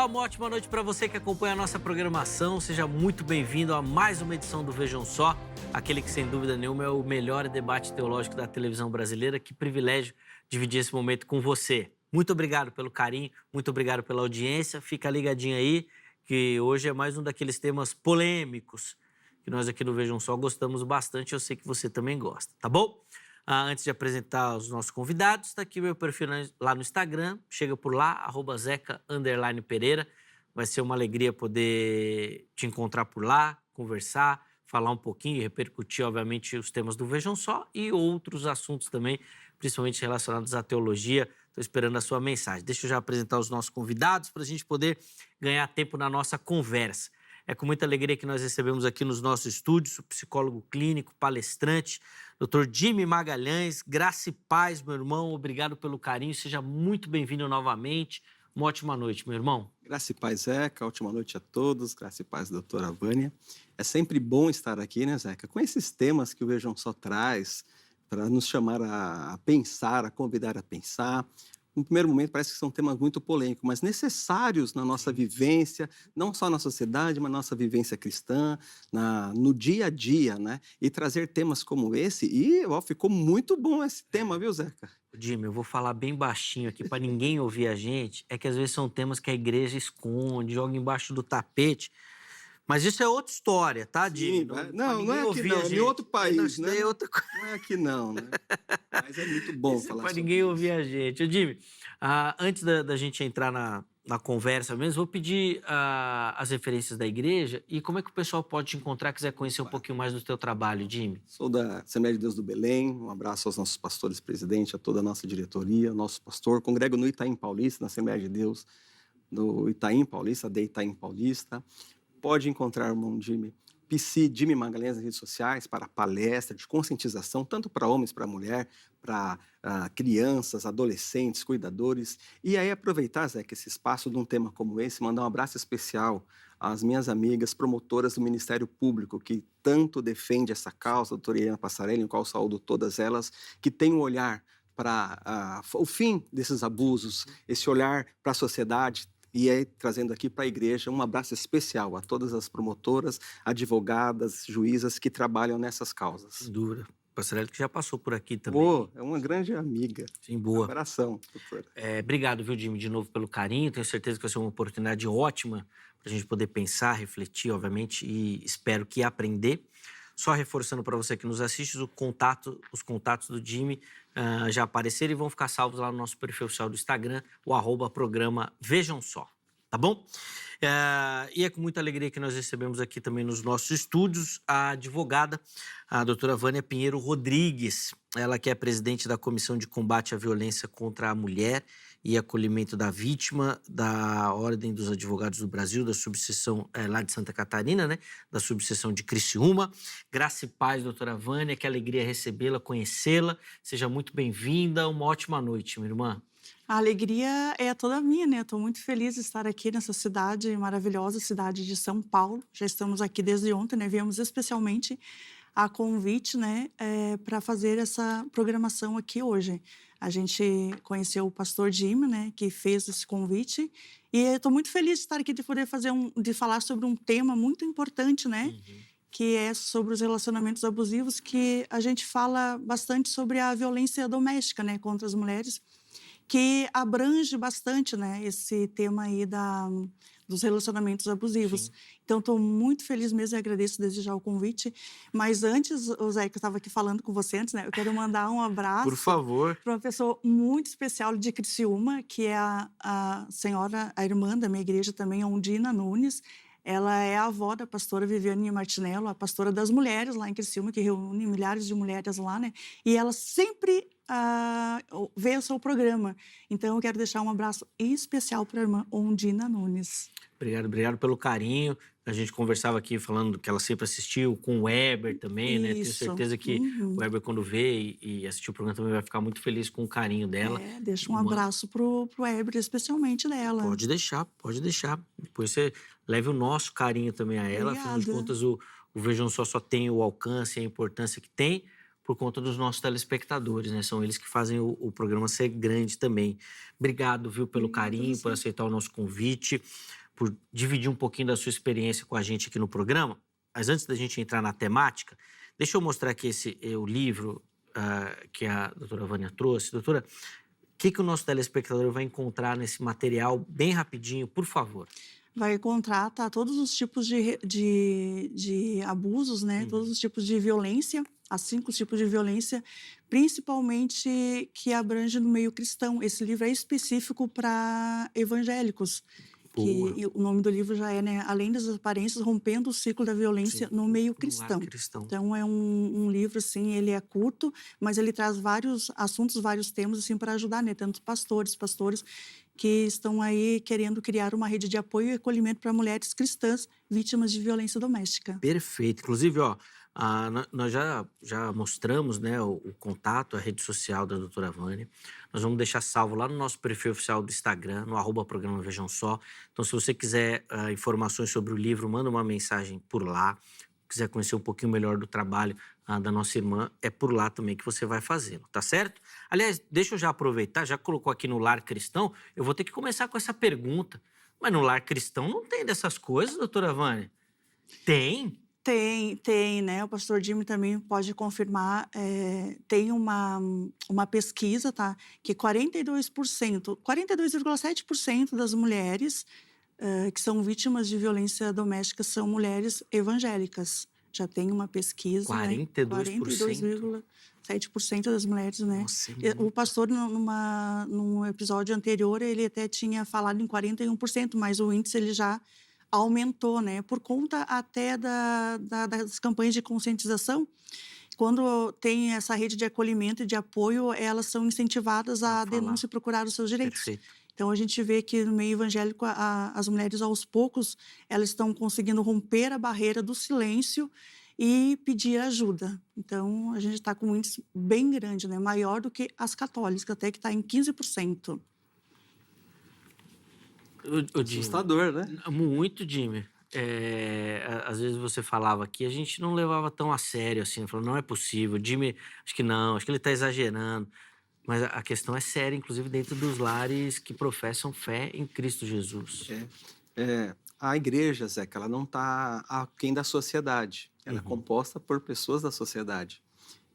uma ótima noite para você que acompanha a nossa programação. Seja muito bem-vindo a mais uma edição do Vejam Só, aquele que, sem dúvida nenhuma, é o melhor debate teológico da televisão brasileira. Que privilégio dividir esse momento com você. Muito obrigado pelo carinho, muito obrigado pela audiência. Fica ligadinho aí, que hoje é mais um daqueles temas polêmicos que nós aqui no Vejam Só gostamos bastante. Eu sei que você também gosta, tá bom? Antes de apresentar os nossos convidados, está aqui meu perfil lá no Instagram. Chega por lá, @zeca_pereira. Vai ser uma alegria poder te encontrar por lá, conversar, falar um pouquinho e repercutir, obviamente, os temas do Vejam Só e outros assuntos também, principalmente relacionados à teologia. Estou esperando a sua mensagem. Deixa eu já apresentar os nossos convidados para a gente poder ganhar tempo na nossa conversa. É com muita alegria que nós recebemos aqui nos nossos estúdios o psicólogo clínico, palestrante, Dr. Jimmy Magalhães. Graça e paz, meu irmão. Obrigado pelo carinho. Seja muito bem-vindo novamente. Uma ótima noite, meu irmão. Graça e paz, Zeca. Ótima noite a todos. Graça e paz, doutora Vânia. É sempre bom estar aqui, né, Zeca? Com esses temas que o Vejam Só traz, para nos chamar a pensar, a convidar a pensar. No primeiro momento, parece que são temas muito polêmicos, mas necessários na nossa vivência, não só na sociedade, mas na nossa vivência cristã, no dia a dia, né? E trazer temas como esse. E ó, ficou muito bom esse tema, viu, Zeca? Jimmy, eu vou falar bem baixinho aqui para ninguém ouvir a gente. É que às vezes são temas que a igreja esconde, joga embaixo do tapete. Mas isso é outra história, tá, Jimmy? Não é aqui não, é em outro país, né? É outra coisa. Não é aqui não, né? Mas é muito bom Isso falar para sobre ninguém isso. ouvir a gente. Ô, Jimmy, antes da gente entrar na conversa mesmo, vou pedir as referências da igreja e como é que o pessoal pode te encontrar, quiser conhecer um pouquinho mais do teu trabalho, Jimmy. Sou da Assembleia de Deus do Belém, um abraço aos nossos pastores presidente, a toda a nossa diretoria, nosso pastor. Congrego no Itaim Paulista, na Assembleia de Deus do Itaim Paulista, de Itaim Paulista. Pode encontrar o irmão Jimmy, Jimmy Magalhães nas redes sociais para palestra de conscientização, tanto para homens, para mulher, para crianças, adolescentes, cuidadores. E aí aproveitar, Zé, que esse espaço de um tema como esse, mandar um abraço especial às minhas amigas promotoras do Ministério Público, que tanto defende essa causa, a doutora Iana Passarelli, em qual saúdo todas elas, que tem um olhar para o fim desses abusos, esse olhar para a sociedade. E aí, trazendo aqui para a igreja um abraço especial a todas as promotoras, advogadas, juízas que trabalham nessas causas. Sem dúvida. Passarelli que já passou por aqui também. É uma grande amiga. Sim, boa. Abração, doutora. Obrigado, viu, Jimmy, de novo pelo carinho. Tenho certeza que vai ser uma oportunidade ótima para a gente poder pensar, refletir, obviamente, e espero que aprender. Só reforçando para você que nos assiste, os contatos do Jimmy já apareceram e vão ficar salvos lá no nosso perfil oficial do Instagram, o @programa Vejam Só, tá bom? E é com muita alegria que nós recebemos aqui também nos nossos estúdios a advogada, a doutora Vânia Pinheiro Rodrigues, ela que é presidente da Comissão de Combate à Violência contra a Mulher e Acolhimento da Vítima da Ordem dos Advogados do Brasil, da subseção lá de Santa Catarina, né? Da subseção de Criciúma. Graça e paz, doutora Vânia, que alegria recebê-la, conhecê-la. Seja muito bem-vinda, uma ótima noite, minha irmã. A alegria é toda minha, né? Estou muito feliz de estar aqui nessa cidade maravilhosa, cidade de São Paulo. Já estamos aqui desde ontem, né? Viemos especialmente a convite, né, para fazer essa programação aqui hoje. A gente conheceu o pastor Jimmy, né, que fez esse convite, e estou muito feliz de estar aqui, de poder de falar sobre um tema muito importante, né, que é sobre os relacionamentos abusivos, que a gente fala bastante sobre a violência doméstica, né, contra as mulheres, que abrange bastante, né, esse tema aí dos relacionamentos abusivos. Sim. Então, estou muito feliz mesmo e agradeço desde já o convite. Mas antes, o Zé, que eu estava aqui falando com você antes, né, eu quero mandar um abraço... Por favor. ...para uma pessoa muito especial de Criciúma, que é a senhora, a irmã da minha igreja também, a Undina Nunes. Ela é a avó da pastora Viviane Martinello, a pastora das mulheres lá em Criciúma, que reúne milhares de mulheres lá, né? E ela sempre vê o seu programa. Então, eu quero deixar um abraço especial para a irmã Undina Nunes. Obrigado pelo carinho. A gente conversava aqui falando que ela sempre assistiu com o Weber também, né? Tenho certeza que o Weber, quando vê e assistir o programa, também vai ficar muito feliz com o carinho dela. Deixa um abraço pro Weber, especialmente dela. Pode deixar. Depois você leve o nosso carinho também a ela. Obrigada. Afinal de contas, o Vejam Só tem o alcance e a importância que tem, por conta dos nossos telespectadores, né? São eles que fazem o programa ser grande também. Obrigado, viu, pelo Obrigada a carinho, você. por aceitar o nosso convite, por dividir um pouquinho da sua experiência com a gente aqui no programa. Mas antes da gente entrar na temática, deixa eu mostrar aqui o livro que a doutora Vânia trouxe. Doutora, o que o nosso telespectador vai encontrar nesse material bem rapidinho, por favor? Vai encontrar, tá, todos os tipos de abusos, né? Todos os tipos de violência, as 5 tipos de violência, principalmente que abrange no meio cristão. Esse livro é específico para evangélicos, Boa. que o nome do livro já é, né? Além das aparências, rompendo o ciclo da violência Sim, no meio no lar cristão. cristão. Então é um livro assim, ele é curto, mas ele traz vários assuntos, vários temas assim para ajudar, né? Tanto pastores que estão aí querendo criar uma rede de apoio e acolhimento para mulheres cristãs vítimas de violência doméstica. Perfeito. Inclusive, ó, nós já mostramos, né, o contato, a rede social da doutora Vânia. Nós vamos deixar salvo lá no nosso perfil oficial do Instagram, no @programa Vejam Só. Então, se você quiser informações sobre o livro, manda uma mensagem por lá. Quiser conhecer um pouquinho melhor do trabalho da nossa irmã, é por lá também que você vai fazê-lo, tá certo? Aliás, deixa eu já aproveitar, já colocou aqui no lar cristão, eu vou ter que começar com essa pergunta. Mas no lar cristão não tem dessas coisas, doutora Vânia? Tem? Tem, né? O pastor Jimmy também pode confirmar. Tem uma pesquisa, tá? Que 42,7% das mulheres que são vítimas de violência doméstica são mulheres evangélicas. Já tem uma pesquisa, né? 42%? 42,7% das mulheres, né? Nossa, O pastor, num episódio anterior, ele até tinha falado em 41%, mas o índice ele já aumentou, né? Por conta até das campanhas de conscientização. Quando tem essa rede de acolhimento e de apoio, elas são incentivadas a denúncia e procurar os seus direitos. Perfeito. Então, a gente vê que no meio evangélico, as mulheres, aos poucos, elas estão conseguindo romper a barreira do silêncio e pedir ajuda. Então, a gente está com um índice bem grande, né? Maior do que as católicas, até que está em 15%. Ô, Jimmy, Assustador, né? muito, Jimmy. Às vezes você falava aqui, a gente não levava tão a sério assim, falou, não é possível, Jimmy, acho que não, acho que ele está exagerando. Mas a questão é séria, inclusive dentro dos lares que professam fé em Cristo Jesus. A igreja, Zeca, ela não está aquém da sociedade. Ela é composta por pessoas da sociedade.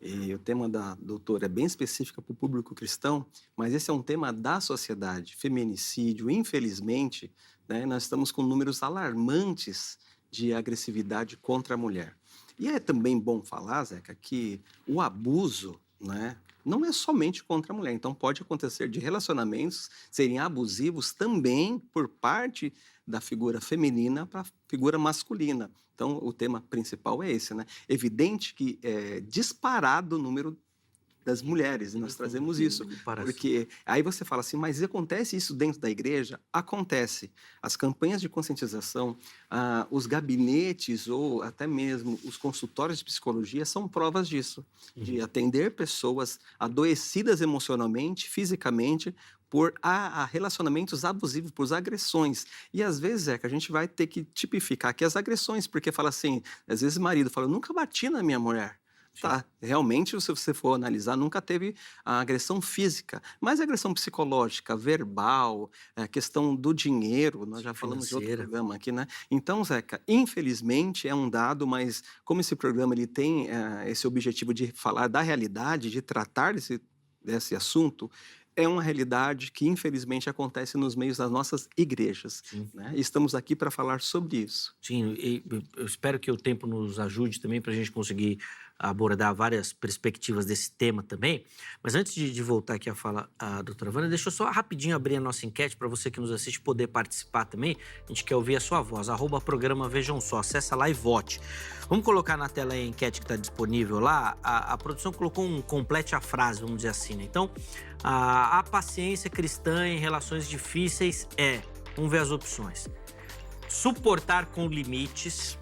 E o tema da doutora é bem específico para o público cristão, mas esse é um tema da sociedade. Feminicídio, infelizmente, né, nós estamos com números alarmantes de agressividade contra a mulher. E é também bom falar, Zeca, que o abuso, né, não é somente contra a mulher. Então, pode acontecer de relacionamentos serem abusivos também por parte da figura feminina para a figura masculina. Então, o tema principal é esse, né? Evidente que é disparado o número das mulheres, e nós trazemos isso. Porque aí você fala assim, mas acontece isso dentro da igreja? Acontece. As campanhas de conscientização, os gabinetes ou até mesmo os consultórios de psicologia são provas disso, de atender pessoas adoecidas emocionalmente, fisicamente, por relacionamentos abusivos, por agressões. E às vezes, que a gente vai ter que tipificar aqui as agressões, porque fala assim, às vezes o marido fala, eu nunca bati na minha mulher. Tá, realmente, se você for analisar, nunca teve a agressão física, mas a agressão psicológica, verbal, a questão do dinheiro, nós já falamos de outro programa aqui, né? Então, Zeca, infelizmente é um dado, mas como esse programa ele tem esse objetivo de falar da realidade, de tratar desse assunto, é uma realidade que, infelizmente, acontece nos meios das nossas igrejas. Né? E estamos aqui para falar sobre isso. Sim, e eu espero que o tempo nos ajude também para a gente conseguir abordar várias perspectivas desse tema também. Mas antes de voltar aqui a fala a doutora Vânia, deixa eu só rapidinho abrir a nossa enquete para você que nos assiste poder participar também. A gente quer ouvir a sua voz. @programa Vejam Só. Acessa lá e vote. Vamos colocar na tela aí a enquete que está disponível lá. A produção colocou um complete a frase, vamos dizer assim, né? Então, a paciência cristã em relações difíceis vamos ver as opções. Suportar com limites.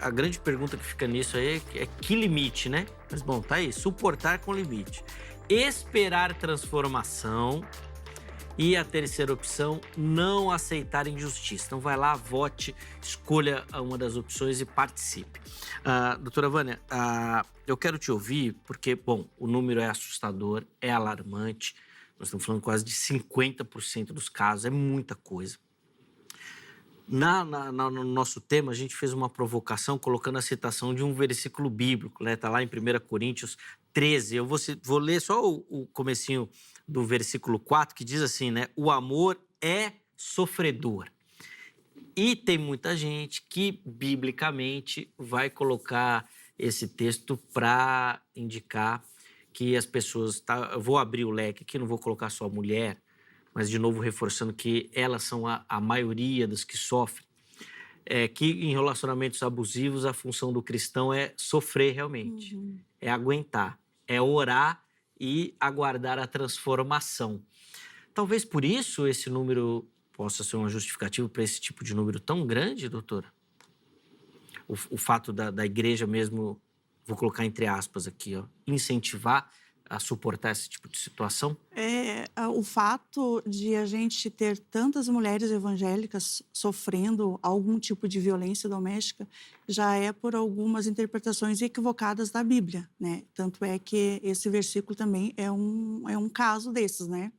A grande pergunta que fica nisso aí é que limite, né? Mas bom, tá aí. Suportar com limite. Esperar transformação. E a terceira opção, não aceitar injustiça. Então vai lá, vote, escolha uma das opções e participe. Doutora Vânia, eu quero te ouvir porque, bom, o número é assustador, é alarmante. Nós estamos falando quase de 50% dos casos, é muita coisa. No nosso tema, a gente fez uma provocação colocando a citação de um versículo bíblico, né? Está lá em 1 Coríntios 13. Eu vou ler só o comecinho do versículo 4, que diz assim, né? O amor é sofredor. E tem muita gente que, biblicamente, vai colocar esse texto para indicar que as pessoas... Eu vou abrir o leque aqui, não vou colocar só mulher, mas, de novo, reforçando que elas são a maioria dos que sofrem, que em relacionamentos abusivos a função do cristão é sofrer realmente, é aguentar, é orar e aguardar a transformação. Talvez por isso esse número possa ser uma justificativa para esse tipo de número tão grande, doutora? O fato da igreja mesmo, vou colocar entre aspas aqui, incentivar a suportar esse tipo de situação? O fato de a gente ter tantas mulheres evangélicas sofrendo algum tipo de violência doméstica já é por algumas interpretações equivocadas da Bíblia, né? Tanto é que esse versículo também é um caso desses, né?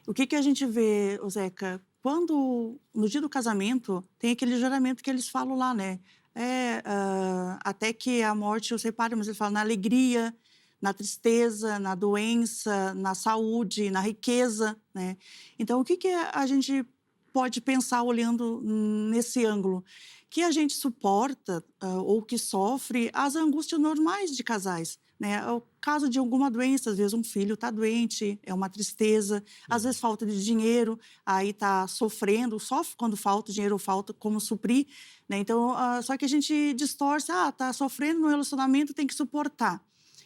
O que a gente vê, Zeca, quando no dia do casamento tem aquele juramento que eles falam lá, né? Até que a morte os separe, mas ele fala na alegria, na tristeza, na doença, na saúde, na riqueza, né? Então, o que a gente pode pensar olhando nesse ângulo? Que a gente suporta ou que sofre as angústias normais de casais, né? O caso de alguma doença, às vezes um filho está doente, é uma tristeza, às vezes falta de dinheiro, aí está sofrendo, sofre quando falta dinheiro ou falta como suprir, né? Então, só que a gente distorce, está sofrendo no relacionamento, tem que suportar.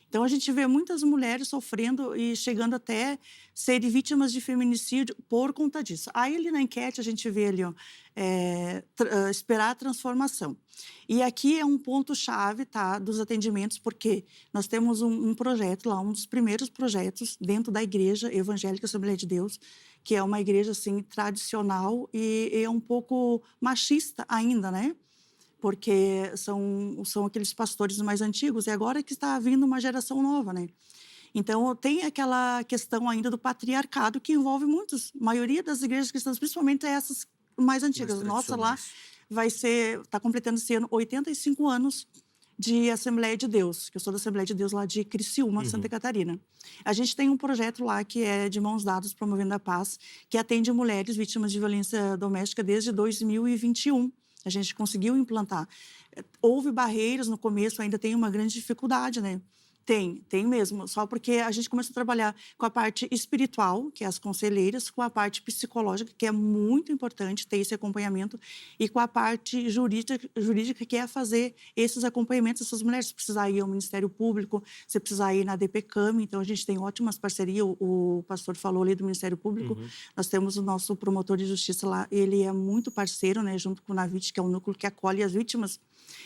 Então, a gente vê muitas mulheres sofrendo e chegando até serem vítimas de feminicídio por conta disso. Aí, ali na enquete, a gente vê ali, esperar a transformação. E aqui é um ponto-chave, tá, dos atendimentos, porque nós temos um projeto lá, um dos primeiros projetos dentro da Igreja Evangélica Assembleia de Deus, que é uma igreja, assim, tradicional e é um pouco machista ainda, né? Porque são aqueles pastores mais antigos, e agora que está vindo uma geração nova, né? Então, tem aquela questão ainda do patriarcado que envolve muitos, a maioria das igrejas cristãs, principalmente essas mais antigas. Nossa, lá está completando esse ano 85 anos de Assembleia de Deus, que eu sou da Assembleia de Deus lá de Criciúma, Santa Catarina. A gente tem um projeto lá que é de Mãos Dadas Promovendo a Paz, que atende mulheres vítimas de violência doméstica desde 2021. A gente conseguiu implantar. Houve barreiras no começo, ainda tem uma grande dificuldade, né? Tem mesmo. Só porque a gente começou a trabalhar com a parte espiritual, que é as conselheiras, com a parte psicológica, que é muito importante ter esse acompanhamento, e com a parte jurídica que é fazer esses acompanhamentos dessas mulheres. Se precisar ir ao Ministério Público, se precisar ir na DPCAM, então a gente tem ótimas parcerias. O pastor falou ali do Ministério Público. Nós temos o nosso promotor de justiça lá, ele é muito parceiro, né, junto com o NAVIT, que é o núcleo que acolhe as vítimas.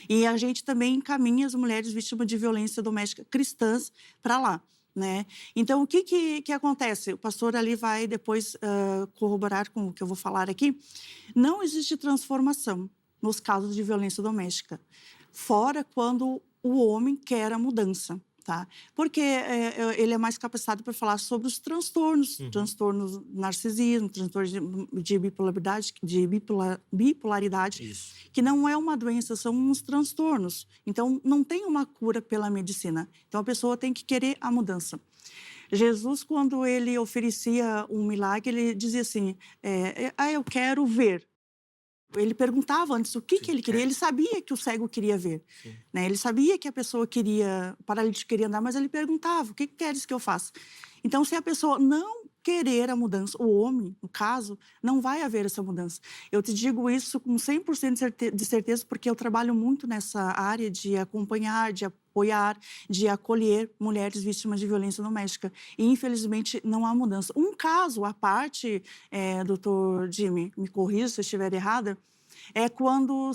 E a gente também encaminha as mulheres vítimas de violência doméstica cristãs para lá, né? Então, o que acontece? O pastor ali vai depois corroborar com o que eu vou falar aqui. Não existe transformação nos casos de violência doméstica, fora quando o homem quer a mudança. Tá? Porque ele é mais capacitado para falar sobre os transtornos, transtornos do narcisismo, transtornos de bipolaridade, Isso. que não é uma doença, são uns transtornos. Então, não tem uma cura pela medicina. Então, a pessoa tem que querer a mudança. Jesus, quando ele oferecia um milagre, ele dizia assim, eu quero ver. Ele perguntava antes o que ele queria. Ele sabia que o cego queria ver, né? Ele sabia que a pessoa o paralítico queria andar, mas ele perguntava, o que queres que eu faça? Então, se a pessoa não querer a mudança, o homem, no caso, não vai haver essa mudança. Eu te digo isso com 100% de certeza, porque eu trabalho muito nessa área de acompanhar, de apoiar, de acolher mulheres vítimas de violência doméstica. E, infelizmente, não há mudança. Um caso à parte, doutor Jimmy, me corrija se eu estiver errada, é quando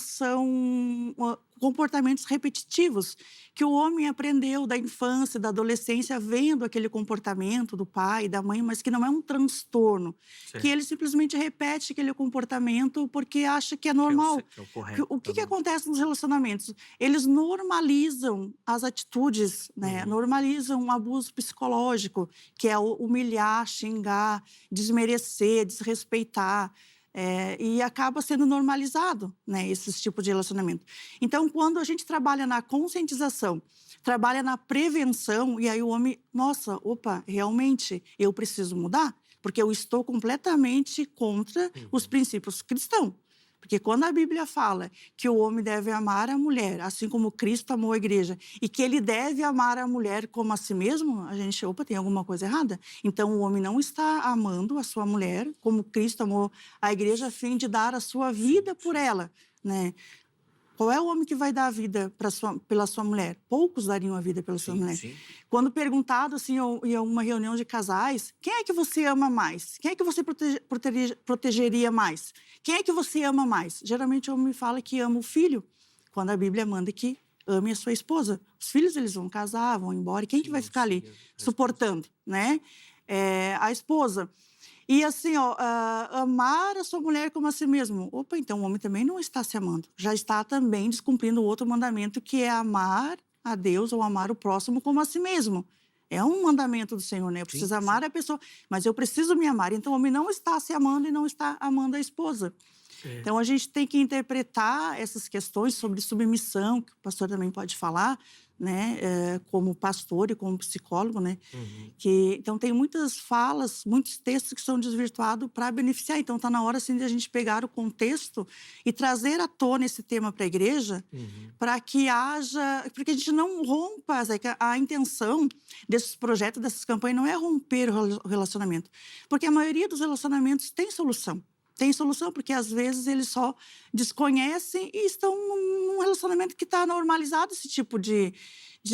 comportamentos repetitivos que o homem aprendeu da infância, da adolescência, vendo aquele comportamento do pai, da mãe, mas que não é um transtorno, que Certo. ele simplesmente repete aquele comportamento porque acha que é Que é normal. que é o correto. O que Tá bom. acontece nos relacionamentos? Eles normalizam as atitudes, né? Uhum. Normalizam um abuso psicológico, que é o humilhar, xingar, desmerecer, desrespeitar. E acaba sendo normalizado, né, esse tipo de relacionamento. Então, quando a gente trabalha na conscientização, trabalha na prevenção, e aí o homem, nossa, opa, realmente eu preciso mudar, porque eu estou completamente contra os Uhum. princípios cristãos. Porque quando a Bíblia fala que o homem deve amar a mulher, assim como Cristo amou a igreja, e que ele deve amar a mulher como a si mesmo, a gente, opa, tem alguma coisa errada. Então, o homem não está amando a sua mulher como Cristo amou a igreja a fim de dar a sua vida por ela, né? Qual é o homem que vai dar a vida pela sua mulher? Poucos dariam a vida pela sua Sim, mulher. sim. Quando perguntado, assim, em uma reunião de casais, quem é que você ama mais? Quem é que você protegeria mais? Quem é que você ama mais? Geralmente o homem fala que ama o filho, quando a Bíblia manda que ame a sua esposa. Os filhos, eles vão casar, vão embora, e quem que vai Sim, ficar ali sim. A resposta. suportando, né? A esposa. E assim, ó, amar a sua mulher como a si mesmo. Opa, então o homem também não está se amando. Já está também descumprindo o outro mandamento, que é amar a Deus ou amar o próximo como a si mesmo. É um mandamento do Senhor, né? Eu Sim, preciso amar a pessoa, mas eu preciso me amar. Então o homem não está se amando e não está amando a esposa. É. Então, a gente tem que interpretar essas questões sobre submissão, que o pastor também pode falar, né? Como pastor e como psicólogo, né? Uhum. Então, tem muitas falas, muitos textos que são desvirtuados para beneficiar. Então, está na hora, assim, de a gente pegar o contexto e trazer à tona esse tema para a igreja, Uhum. para que haja... Porque a gente não rompa, Zé, que a intenção desses projetos, dessas campanhas, não é romper o relacionamento. Porque a maioria dos relacionamentos tem solução. Tem solução, porque às vezes eles só desconhecem e estão num relacionamento que está normalizado esse tipo de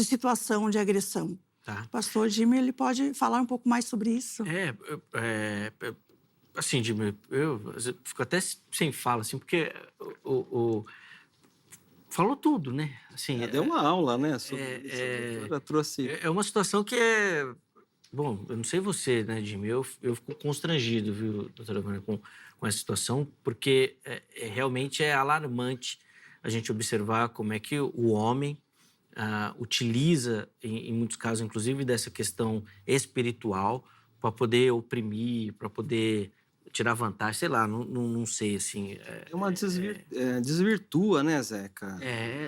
situação de agressão. Tá. O pastor Jimmy, ele pode falar um pouco mais sobre isso. Assim, Jimmy, eu fico até sem fala, assim, porque falou tudo, né? Assim, Deu uma aula, né, sobre é, isso. A é, doutora trouxe... é uma situação que é... Bom, eu não sei você, né, Jimmy? Eu fico constrangido, viu, doutora Vânia, com essa situação, porque realmente é alarmante a gente observar como é que o homem utiliza, em muitos casos, inclusive, dessa questão espiritual para poder oprimir, para poder tirar vantagem, sei lá, não sei, assim... desvirtua, né, Zeca?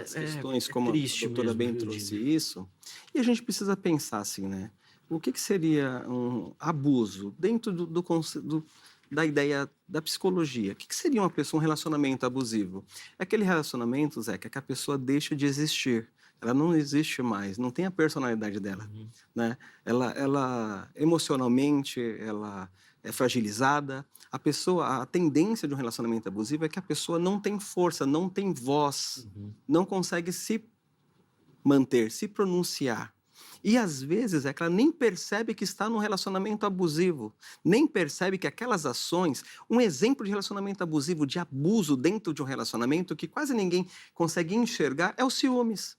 As É questões, como a triste doutora mesmo, bem viu, trouxe Jimmy? isso. E a gente precisa pensar assim, né? O que seria um abuso dentro da ideia da psicologia? O que seria um relacionamento abusivo? É aquele relacionamento, Zeca, que a pessoa deixa de existir. Ela não existe mais, não tem a personalidade dela, Uhum. né? Ela emocionalmente, ela é fragilizada. A tendência de um relacionamento abusivo é que a pessoa não tem força, não tem voz, Uhum. não consegue se manter, se pronunciar. E às vezes é que ela nem percebe que está num relacionamento abusivo, nem percebe que aquelas ações, um exemplo de relacionamento abusivo, de abuso dentro de um relacionamento que quase ninguém consegue enxergar, é o ciúmes.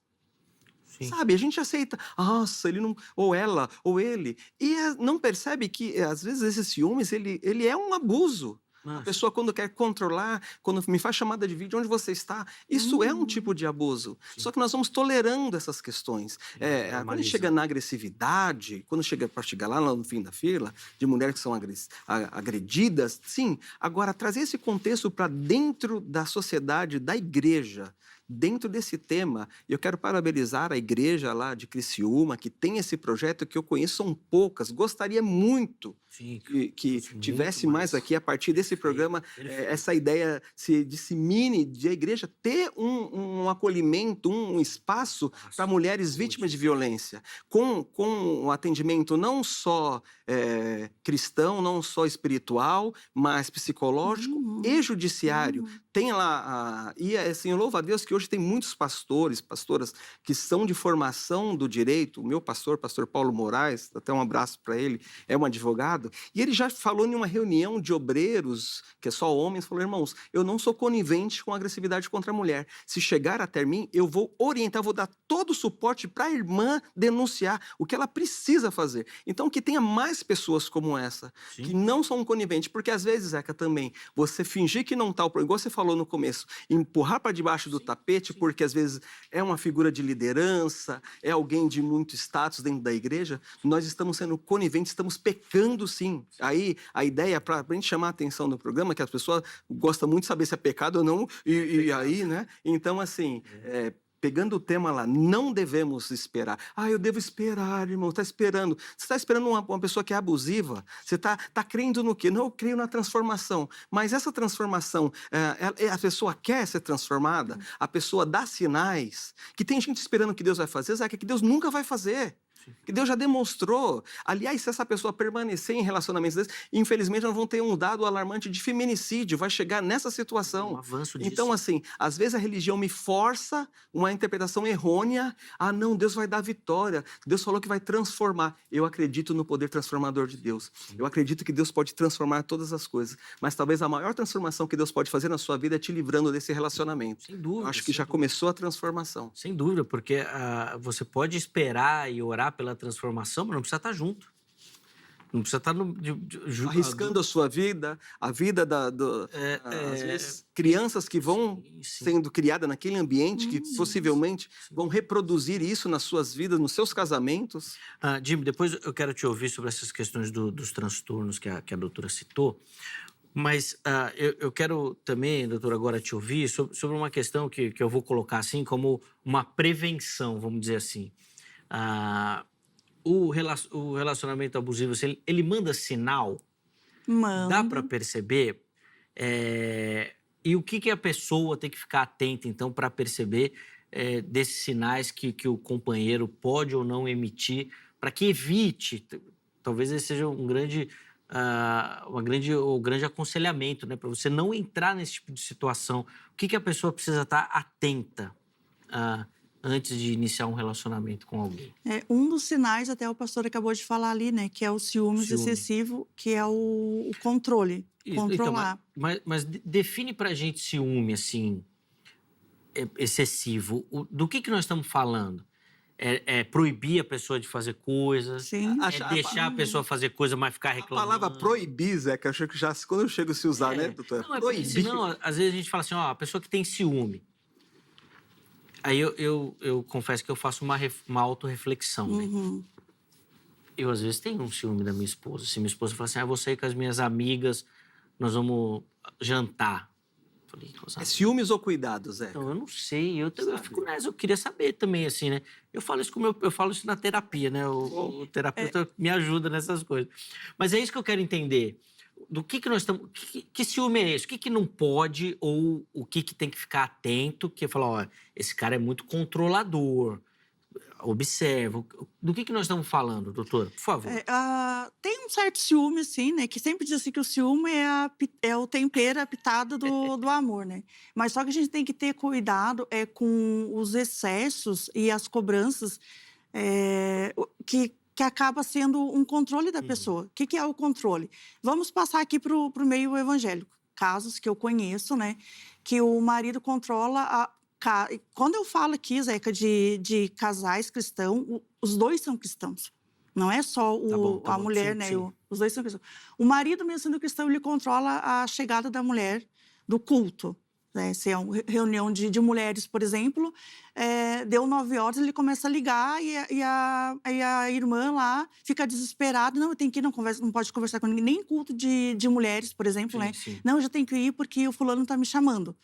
Sim. Sabe, a gente aceita, nossa, ele não, ou ela, ou ele, e não percebe que, às vezes, esse ciúmes, ele é um abuso. A Nossa. pessoa, quando quer controlar, quando me faz chamada de vídeo, onde você está, isso é um tipo de abuso. Sim. Só que nós vamos tolerando essas questões. Quando chega Normalizando. na agressividade, quando chega para chegar lá no fim da fila, de mulheres que são agredidas, sim. Agora, trazer esse contexto para dentro da sociedade, da igreja, dentro desse tema, eu quero parabenizar a igreja lá de Criciúma, que tem esse projeto que eu conheço, são poucas. Gostaria muito Sim, que muito tivesse mais aqui, a partir desse programa, perfeito. essa ideia se dissemine de a igreja ter um acolhimento, um espaço para mulheres vítimas de violência, com um atendimento não só cristão, não só espiritual, mas psicológico e judiciário. tem lá, e assim, eu louvo a Deus que hoje tem muitos pastores, pastoras, que são de formação do direito. O meu pastor Paulo Moraes, até um abraço para ele, é um advogado, e ele já falou em uma reunião de obreiros, que é só homens, falou: irmãos, eu não sou conivente com agressividade contra a mulher. Se chegar até mim, eu vou orientar, vou dar todo o suporte para a irmã denunciar o que ela precisa fazer. Então, que tenha mais pessoas como essa, Sim. que não são coniventes, porque às vezes, Zeca, também, você fingir que não está, igual você falou no começo, empurrar para debaixo do tapete, porque às vezes é uma figura de liderança, é alguém de muito status dentro da igreja, nós estamos sendo coniventes, estamos pecando sim. Aí a ideia, para a gente chamar a atenção do programa, que as pessoas gostam muito de saber se é pecado ou não, e aí, né? Então, assim, pegando o tema lá, não devemos esperar. Eu devo esperar, irmão, está esperando. Você está esperando uma pessoa que é abusiva? Você está crendo no quê? Não, eu creio na transformação. Mas essa transformação, a pessoa quer ser transformada? A pessoa dá sinais? Que tem gente esperando que Deus vai fazer, Zeca, que Deus nunca vai fazer. Que Deus já demonstrou. Aliás, se essa pessoa permanecer em relacionamentos desses, infelizmente nós vamos ter um dado alarmante de feminicídio, vai chegar nessa situação. Um avanço disso. Então, assim, às vezes a religião me força uma interpretação errônea. Não, Deus vai dar vitória. Deus falou que vai transformar. Eu acredito no poder transformador de Deus. Eu acredito que Deus pode transformar todas as coisas. Mas talvez a maior transformação que Deus pode fazer na sua vida é te livrando desse relacionamento. Sem dúvida. Eu acho que já começou a transformação. Sem dúvida, porque você pode esperar e orar pela transformação, mas não precisa estar junto. Não precisa estar arriscando a sua vida, a vida às vezes, crianças que vão sendo criadas naquele ambiente, que possivelmente vão reproduzir isso nas suas vidas, nos seus casamentos. Jimmy, depois eu quero te ouvir sobre essas questões dos transtornos que a doutora citou, mas eu quero também, doutora, agora te ouvir sobre uma questão que eu vou colocar assim como uma prevenção, vamos dizer assim. O relacionamento abusivo, assim, ele manda sinal? Manda. Dá para perceber? E o que a pessoa tem que ficar atenta, então, para perceber desses sinais que o companheiro pode ou não emitir, para que evite, talvez esse seja um grande aconselhamento, né, para você não entrar nesse tipo de situação. O que a pessoa precisa estar atenta antes de iniciar um relacionamento com alguém? Um dos sinais, até o pastor acabou de falar ali, né? Que é o ciúmes excessivo, que é o controle. Controlar. Então, mas define pra gente ciúme, assim, excessivo. Do que nós estamos falando? É proibir a pessoa de fazer coisas? Sim. Deixar a pessoa fazer coisa, mas ficar reclamando? A palavra proibir, Zé, que eu acho que já, quando eu chego a se usar, né, doutora? Não, proibir. Senão, às vezes a gente fala assim, a pessoa que tem ciúme. Aí eu confesso que eu faço uma autorreflexão, né? Eu, às vezes, tenho um ciúme da minha esposa. Se minha esposa fala assim, vou sair com as minhas amigas, nós vamos jantar. Falei, ciúmes ou cuidados, Zé? Então, eu não sei. Eu fico nessa. Eu queria saber também, assim, né? Eu falo isso na terapia, né? O terapeuta me ajuda nessas coisas. Mas é isso que eu quero entender. Do que nós estamos... Que ciúme é esse? O que não pode ou o que tem que ficar atento? Que fala, esse cara é muito controlador. Observa. Do que nós estamos falando, doutora? Por favor. Tem um certo ciúme, assim, né? Que sempre diz assim que o ciúme é o tempero, a pitada do amor, né? Mas só que a gente tem que ter cuidado com os excessos e as cobranças que acaba sendo um controle da pessoa. O que é o controle? Vamos passar aqui para o meio evangélico. Casos que eu conheço, né? Que o marido controla Quando eu falo aqui, Zeca, de casais cristãos, os dois são cristãos. Não é só a mulher, sim, né? Sim. Os dois são cristãos. O marido, mesmo sendo cristão, ele controla a chegada da mulher do culto. Né? Se é uma reunião de mulheres, por exemplo, deu 9 horas, ele começa a ligar e a irmã lá fica desesperada. Não, eu tenho que ir, não pode conversar com ninguém. Nem culto de mulheres, por exemplo, sim, né? Sim. Não, eu já tenho que ir porque o fulano está me chamando.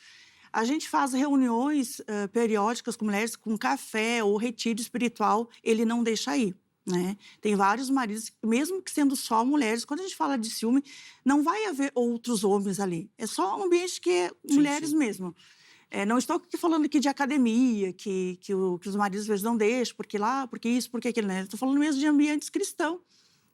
A gente faz reuniões periódicas com mulheres, com café ou retiro espiritual, ele não deixa ir. Né? Tem vários maridos, mesmo que sendo só mulheres, quando a gente fala de ciúme, não vai haver outros homens ali. É só um ambiente que é mulheres mesmo. Não estou aqui falando aqui de academia, que os maridos às vezes não deixam, porque isso, porque aquilo. Né? Estou falando mesmo de ambientes cristãos.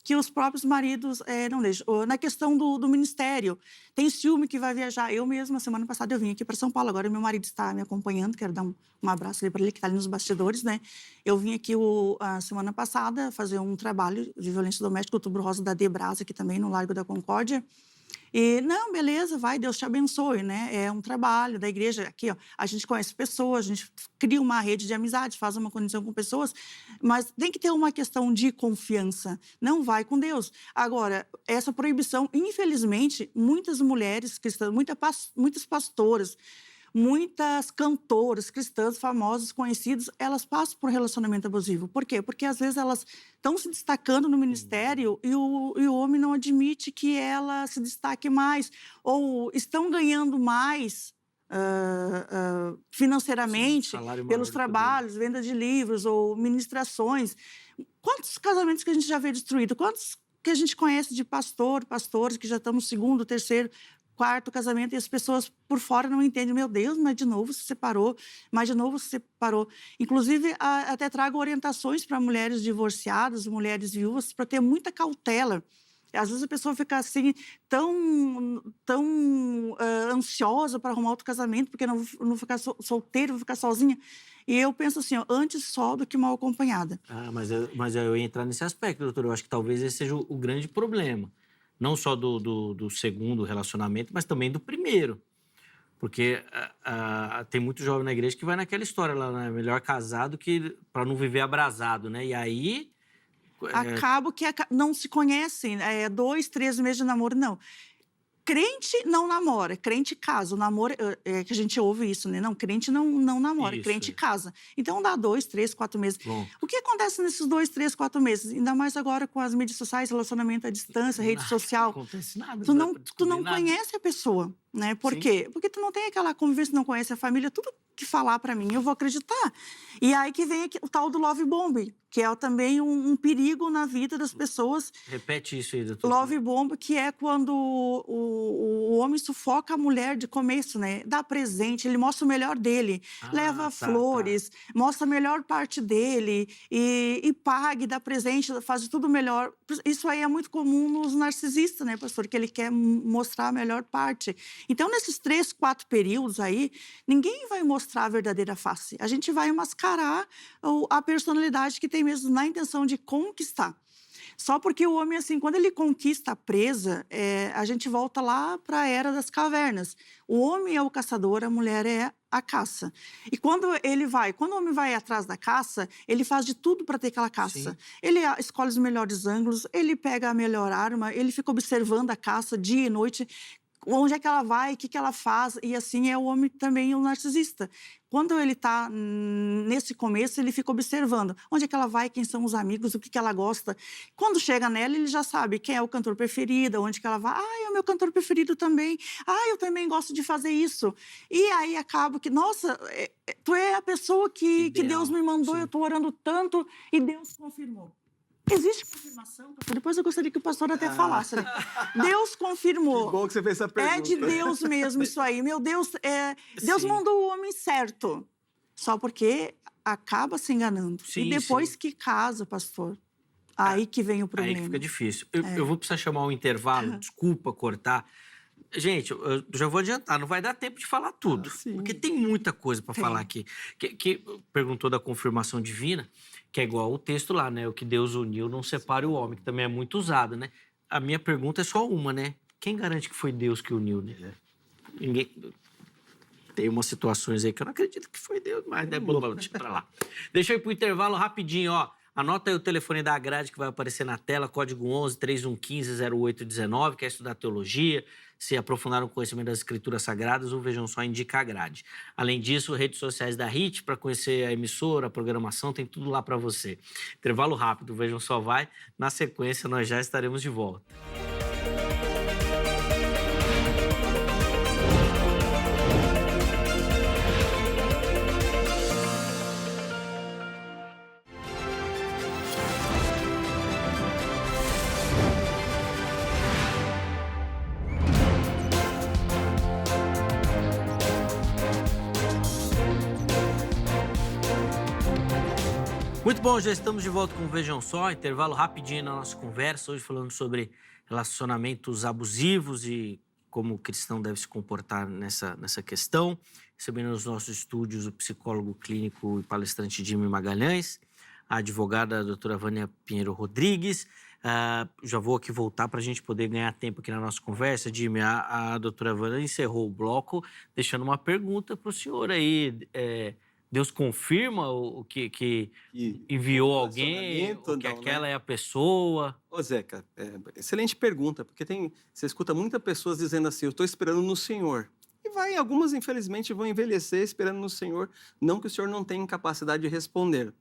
que os próprios maridos não deixam. Na questão do ministério, tem ciúme que vai viajar. Eu mesma, semana passada, eu vim aqui para São Paulo. Agora, meu marido está me acompanhando. Quero dar um abraço ali para ele, que está ali nos bastidores, né? Eu vim aqui a semana passada fazer um trabalho de violência doméstica, Outubro Rosa da Debrasa, aqui também, no Largo da Concórdia. E, não, beleza, vai, Deus te abençoe, né? É um trabalho da igreja. Aqui, ó, a gente conhece pessoas, a gente cria uma rede de amizade, faz uma conexão com pessoas, mas tem que ter uma questão de confiança. Não vai com Deus. Agora, essa proibição, infelizmente, muitas mulheres cristãs, muitas pastoras, muitas cantoras cristãs famosas, conhecidas, elas passam por relacionamento abusivo. Por quê? Porque às vezes elas estão se destacando no ministério e o homem não admite que ela se destaque mais, ou estão ganhando mais financeiramente pelos trabalhos, venda de livros ou ministrações. Quantos casamentos que a gente já vê destruídos? Quantos que a gente conhece de pastores que já estão no segundo, terceiro, quarto casamento, e as pessoas por fora não entendem. Meu Deus, mas de novo se separou, mas de novo se separou. Inclusive, até trago orientações para mulheres divorciadas, mulheres viúvas, para ter muita cautela. Às vezes a pessoa fica assim, tão ansiosa para arrumar outro casamento, porque não vou ficar solteira, vou ficar sozinha. E eu penso assim, ó, antes só do que mal acompanhada. Mas eu ia entrar nesse aspecto, doutor. Eu acho que talvez esse seja o grande problema. Não só do segundo relacionamento, mas também do primeiro. Porque tem muito jovem na igreja que vai naquela história lá, né? Melhor casado que para não viver abrasado, né? E aí... Acaba que não se conhecem, 2, 3 meses de namoro, não. Crente não namora, crente casa. O namoro, que a gente ouve isso, né? Não, crente não namora, crente casa. Então, dá 2, 3, 4 meses. Bom. O que acontece nesses 2, 3, 4 meses? Ainda mais agora com as mídias sociais, relacionamento à distância, rede social. Não acontece nada. Tu não conhece a pessoa, né? Por quê? Porque tu não tem aquela convivência, não conhece a família, tudo que falar para mim, eu vou acreditar. E aí que vem o tal do love bomb, que é também um perigo na vida das pessoas. Repete isso aí, doutor. Love bomb, que é quando o homem sufoca a mulher de começo, né? Dá presente, ele mostra o melhor dele, leva flores, mostra a melhor parte dele e paga, dá presente, faz tudo melhor. Isso aí é muito comum nos narcisistas, né, pastor? Que ele quer mostrar a melhor parte. Então, nesses 3, 4 períodos aí, ninguém vai mostrar a verdadeira face. A gente vai mascarar a personalidade que tem mesmo na intenção de conquistar. Só porque o homem, assim, quando ele conquista a presa, a gente volta lá para a era das cavernas. O homem é o caçador, a mulher é a caça. E quando o homem vai atrás da caça, ele faz de tudo para ter aquela caça. Sim. Ele escolhe os melhores ângulos, ele pega a melhor arma, ele fica observando a caça dia e noite. Onde é que ela vai, o que ela faz, e assim é o homem também, o narcisista. Quando ele está nesse começo, ele fica observando onde é que ela vai, quem são os amigos, o que ela gosta. Quando chega nela, ele já sabe quem é o cantor preferido, onde que ela vai. É o meu cantor preferido também. Eu também gosto de fazer isso. E aí acaba que, nossa, tu é a pessoa que Deus me mandou, sim. Eu estou orando tanto e Deus confirmou. Existe confirmação? Depois eu gostaria que o pastor até falasse. Né? Deus confirmou. Que bom que você fez essa pergunta. É de Deus mesmo isso aí. Meu Deus, Deus mandou o homem certo. Só porque acaba se enganando. Sim, e depois que casa, pastor, aí que vem o problema. Aí que fica difícil. Eu vou precisar chamar um intervalo, desculpa cortar. Gente, eu já vou adiantar, não vai dar tempo de falar tudo. Porque tem muita coisa para falar aqui. Que perguntou da confirmação divina, que é igual o texto lá, né? O que Deus uniu não separe o homem, que também é muito usado, né? A minha pergunta é só uma, né? Quem garante que foi Deus que uniu, né? Ninguém... Tem umas situações aí que eu não acredito que foi Deus, mas deixa pra lá. Deixa eu ir pro intervalo rapidinho, ó. Anota aí o telefone da grade que vai aparecer na tela, código 11 3115 0819, quer estudar teologia, se aprofundar no conhecimento das escrituras sagradas, ou Vejam Só indica a grade. Além disso, redes sociais da HIT, para conhecer a emissora, a programação, tem tudo lá para você. Intervalo rápido, Vejam Só vai. Na sequência, nós já estaremos de volta. Muito bom, já estamos de volta com o Vejam Só, intervalo rapidinho na nossa conversa, hoje falando sobre relacionamentos abusivos e como o cristão deve se comportar nessa questão. Recebendo nos nossos estúdios o psicólogo clínico e palestrante Jimmy Magalhães, a advogada a doutora Vânia Pinheiro Rodrigues. Já vou aqui voltar para a gente poder ganhar tempo aqui na nossa conversa. Jimmy, a doutora Vânia encerrou o bloco deixando uma pergunta para o senhor aí. Deus confirma o que enviou alguém, ou que aquela é a pessoa? Ô, Zeca, excelente pergunta, porque você escuta muitas pessoas dizendo assim, eu estou esperando no Senhor. E algumas, infelizmente, vão envelhecer esperando no Senhor, não que o Senhor não tenha capacidade de responder.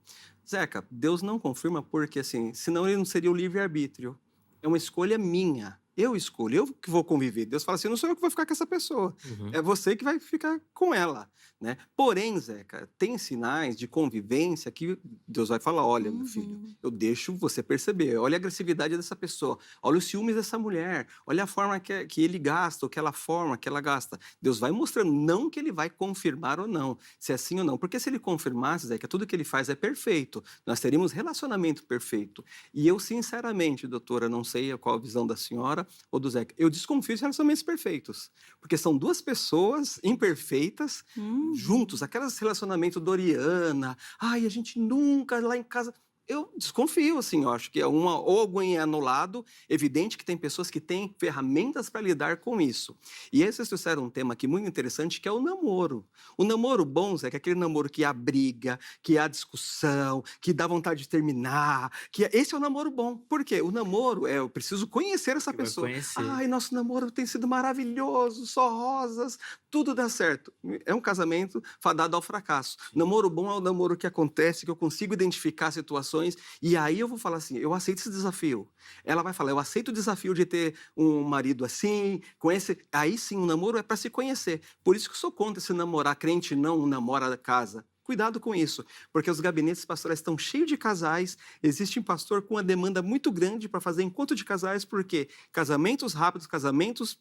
Zeca, Deus não confirma porque, assim, senão ele não seria o livre-arbítrio. É uma escolha minha. Eu escolho, eu que vou conviver. Deus fala assim, não sou eu que vou ficar com essa pessoa. É você que vai ficar com ela, né? Porém, Zeca, tem sinais de convivência que Deus vai falar, olha, meu filho, eu deixo você perceber. Olha a agressividade dessa pessoa. Olha os ciúmes dessa mulher. Olha a forma que ele gasta, ou que ela forma, que ela gasta. Deus vai mostrando, não que ele vai confirmar ou não, se é sim ou não. Porque se ele confirmasse, Zeca, tudo que ele faz é perfeito. Nós teríamos relacionamento perfeito. E eu, sinceramente, doutora, não sei qual a visão da senhora, ou do Zeca, eu desconfio de relacionamentos perfeitos, porque são duas pessoas imperfeitas juntos, aqueles relacionamentos Doriana, ai, a gente nunca lá em casa... Eu desconfio, assim, eu acho que ou alguém é anulado, evidente que tem pessoas que têm ferramentas para lidar com isso. E aí vocês trouxeram um tema aqui muito interessante, que é o namoro. O namoro bom, Zé, que é aquele namoro que há briga, que há discussão, que dá vontade de terminar, esse é o namoro bom. Por quê? O namoro eu preciso conhecer essa pessoa. Ai, nosso namoro tem sido maravilhoso, só rosas, tudo dá certo. É um casamento fadado ao fracasso. Namoro bom é o namoro que acontece, que eu consigo identificar situações. E aí eu vou falar assim, eu aceito esse desafio. Ela vai falar, eu aceito o desafio de ter um marido assim, com esse... Aí sim, o namoro é para se conhecer. Por isso que eu sou contra se namorar crente, não namora da casa. Cuidado com isso, porque os gabinetes pastorais estão cheios de casais, existe um pastor com uma demanda muito grande para fazer encontro de casais, porque casamentos rápidos, casamentos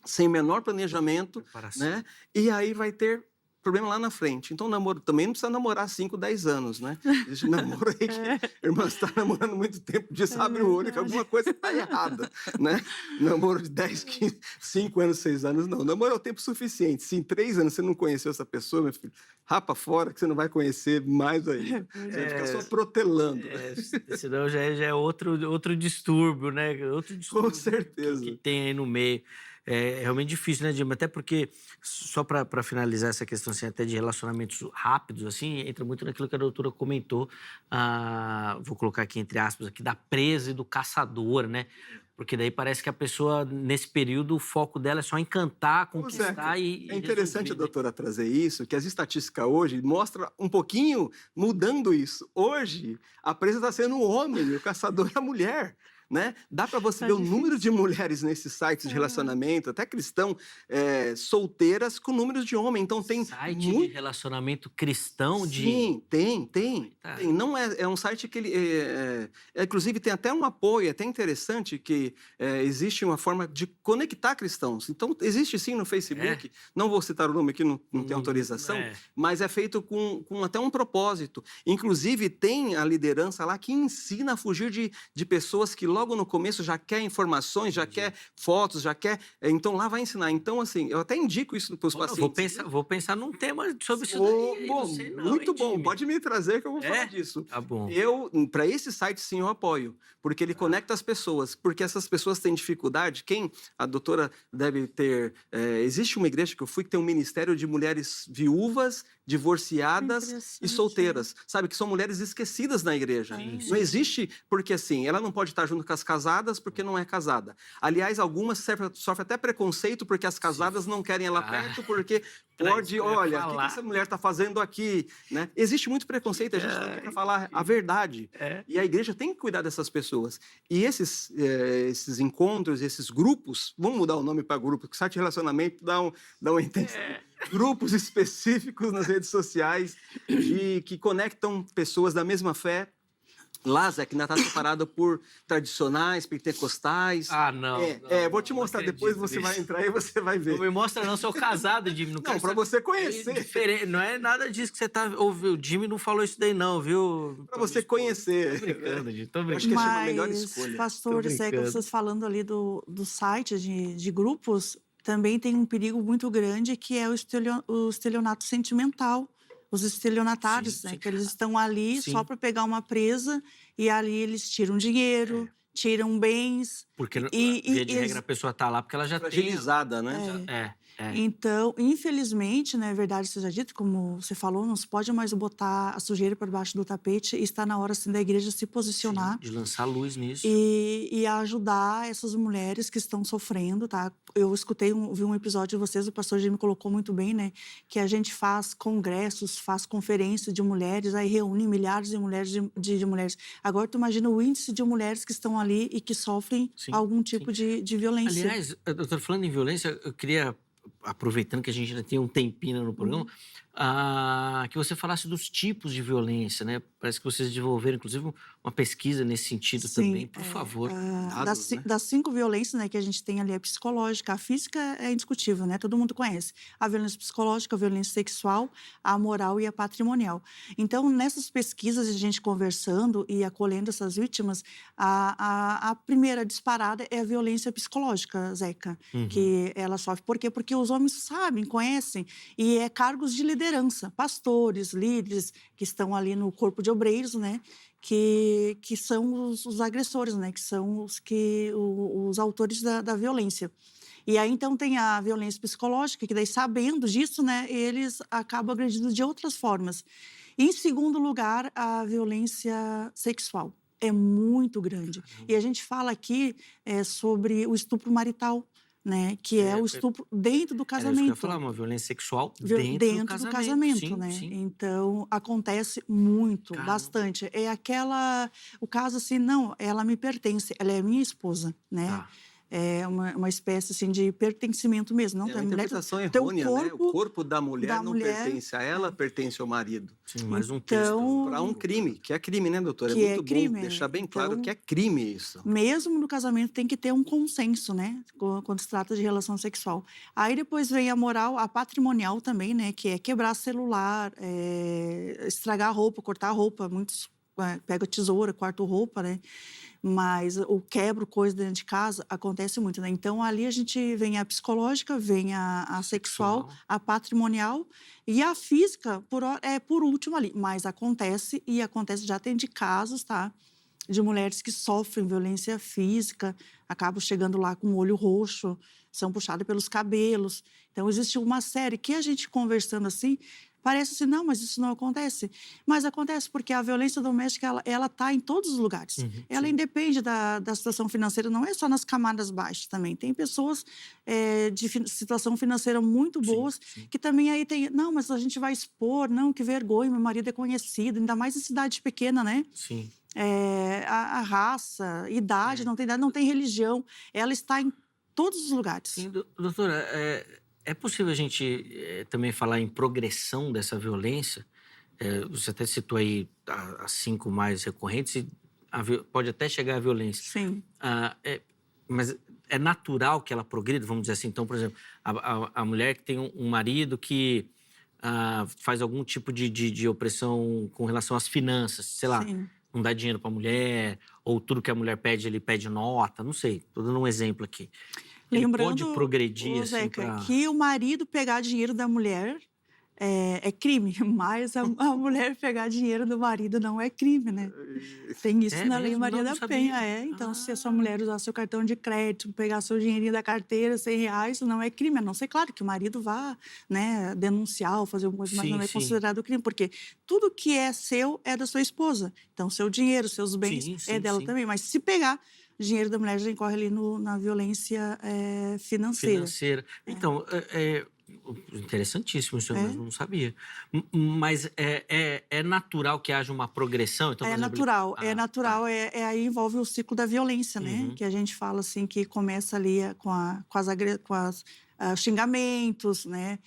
sem menor planejamento, né? E aí vai ter problema lá na frente. Então, o namoro também não precisa namorar 5, 10 anos, né? Existe namoro aí que a irmã está namorando muito tempo, diz, abre o olho que alguma coisa está errada, né? Namoro de 10, 15, 5 anos, 6 anos, não. Namoro é o tempo suficiente. Se em 3 anos você não conheceu essa pessoa, meu filho, rapa fora que você não vai conhecer mais aí. Você vai ficar só protelando. Senão já é outro distúrbio, né? Outro distúrbio com certeza. Que tem aí no meio. É realmente difícil, né, Dilma? Até porque, só para finalizar essa questão assim, até de relacionamentos rápidos, assim, entra muito naquilo que a doutora comentou, vou colocar aqui entre aspas, aqui, da presa e do caçador, né? Porque daí parece que a pessoa, nesse período, o foco dela é só encantar, conquistar É interessante a doutora trazer isso, que as estatísticas hoje mostram um pouquinho mudando isso. Hoje, a presa está sendo o homem e o caçador é a mulher. Né? Dá para você ver o número de mulheres nesses sites de relacionamento, até cristão, solteiras com números de homem. Então tem site de relacionamento cristão? Sim, tem. Não é um site que ele... inclusive tem até um apoio, é até interessante que existe uma forma de conectar cristãos. Então existe sim no Facebook, não vou citar o nome aqui, não tem autorização, mas é feito com até um propósito. Inclusive tem a liderança lá que ensina a fugir de pessoas que logo no começo já quer informações, já quer fotos, já quer... Então, lá vai ensinar. Então, assim, eu até indico isso para os pacientes. Vou pensar num tema sobre isso daí. Muito bom. Pode me trazer que eu vou falar disso. Tá bom. Para esse site, sim, eu apoio. Porque ele conecta as pessoas. Porque essas pessoas têm dificuldade. A doutora deve ter... existe uma igreja que eu fui que tem um ministério de mulheres viúvas, divorciadas e solteiras. Sabe? Que são mulheres esquecidas na igreja. Não existe... Porque, assim, ela não pode estar junto com as casadas porque não é casada. Aliás, algumas sofrem até preconceito porque as casadas não querem ela perto porque pode, olha, o que essa mulher está fazendo aqui? Né? Existe muito preconceito, a gente está aqui para falar a verdade. E a igreja tem que cuidar dessas pessoas. E esses encontros, esses grupos, vamos mudar o nome para grupo, porque site de relacionamento dá uma intenção. Grupos específicos nas redes sociais que conectam pessoas da mesma fé, Lá, Zé, que ainda está separado por tradicionais, pentecostais. Ah, não. Vou te mostrar depois, você vai entrar e você vai ver. Não me mostra, não. Sou casado, Jimmy. Não, para você conhecer. Não é nada disso que você tá ouvindo. O Jimmy não falou isso daí, não, viu? Para você conhecer. Tô brincando, Jimmy. Tô Acho brincando. que essa é uma melhor escolha. Mas, pastor Zeca, vocês falando ali do site de grupos, também tem um perigo muito grande que é o estelionato sentimental. Os estelionatários, Sim, né? sim. Que eles estão ali Sim. só para pegar uma presa e ali eles tiram dinheiro, tiram bens. Porque, E via de regra, a pessoa tá lá porque ela já tem... Fragilizada, né? Então, infelizmente, né, é verdade seja dito, como você falou, não se pode mais botar a sujeira por baixo do tapete e está na hora, assim, da igreja se posicionar. Sim, de lançar luz nisso. E ajudar essas mulheres que estão sofrendo, tá? Eu vi um episódio de vocês, o pastor Jimmy colocou muito bem, né? Que a gente faz congressos, faz conferências de mulheres, aí reúne milhares de mulheres, de mulheres. Agora, tu imagina o índice de mulheres que estão ali e que sofrem algum tipo de violência. Aliás, doutor, falando em violência, eu queria, aproveitando que a gente ainda tem um tempinho no programa, que você falasse dos tipos de violência, né? Parece que vocês desenvolveram, inclusive, uma pesquisa nesse sentido também, por favor. Das 5 violências, né, que a gente tem ali, a psicológica, a física é indiscutível, né? Todo mundo conhece. A violência psicológica, a violência sexual, a moral e a patrimonial. Então, nessas pesquisas, a gente conversando e acolhendo essas vítimas, a primeira disparada é a violência psicológica, Zeca, que ela sofre. Por quê? Porque os homens sabem, conhecem, e é cargos de liderança, pastores, líderes que estão ali no corpo de obreiros, né? Que são os agressores, né? Que são os autores da violência. E aí, então, tem a violência psicológica, que daí, sabendo disso, né? Eles acabam agredindo de outras formas. E, em segundo lugar, a violência sexual. É muito grande. E a gente fala aqui sobre o estupro marital, né? Que é o estupro dentro do casamento. Era isso que eu ia falar, uma violência sexual dentro do casamento. Sim, né? sim. Então, acontece muito, Caramba. bastante. É o caso assim, não, ela me pertence, ela é minha esposa, né? Tá. É uma espécie assim de pertencimento mesmo. Não É tem uma mulher, interpretação teu errônea, né? O corpo da mulher não pertence a ela, pertence ao marido. Sim, mais um Então, texto. Para um crime, que é crime, né, doutora? É Que é muito crime, bom deixar bem claro então, que é crime isso. mesmo no casamento tem que ter um consenso, né? Quando se trata de relação sexual. Aí depois vem a moral, a patrimonial também, né? Que é quebrar celular, estragar a roupa, cortar a roupa. Muitos pegam tesoura, cortam roupa, né? Mas o quebro, coisa dentro de casa, acontece muito, né? Então, ali a gente vem a psicológica, vem a sexual, a patrimonial e a física, por último ali. Mas acontece, e acontece, já tem de casos, tá? De mulheres que sofrem violência física, acabam chegando lá com o olho roxo, são puxadas pelos cabelos. Então, existe uma série que a gente conversando assim, parece assim, não, mas isso não acontece. Mas acontece porque a violência doméstica, ela está em todos os lugares. Ela independe da situação financeira, não é só nas camadas baixas também. Tem pessoas de situação financeira muito boas que também aí tem, não, mas a gente vai expor, não, que vergonha, meu marido é conhecido, ainda mais em cidade pequena, né? Sim. A raça, idade, não tem idade, não tem religião. Ela está em todos os lugares. Sim, doutora, é possível a gente também falar em progressão dessa violência? Você até citou aí as 5 mais recorrentes, e pode até chegar à violência. Sim. Mas é natural que ela progrida, vamos dizer assim. Então, por exemplo, a mulher que tem um marido que faz algum tipo de opressão com relação às finanças, sei lá, não dá dinheiro para a mulher, ou tudo que a mulher pede, ele pede nota, não sei, estou dando um exemplo aqui. Lembrando, ele pode progredir assim que o marido pegar dinheiro da mulher é crime, mas a mulher pegar dinheiro do marido não é crime, né? Tem isso na Lei Maria da Penha, Então, se a sua mulher usar seu cartão de crédito, pegar seu dinheirinho da carteira, R$100, não é crime. A não ser, claro, que o marido vá, né, denunciar ou fazer alguma coisa, mas não é considerado crime, porque tudo que é seu é da sua esposa. Então, seu dinheiro, seus bens é dela também. Mas se pegar dinheiro da mulher, já incorre ali na violência financeira. Então, interessantíssimo isso, eu não sabia. Mas é natural que haja uma progressão? Então, natural, aí envolve o ciclo da violência, né? Que a gente fala assim, que começa ali com os xingamentos, né?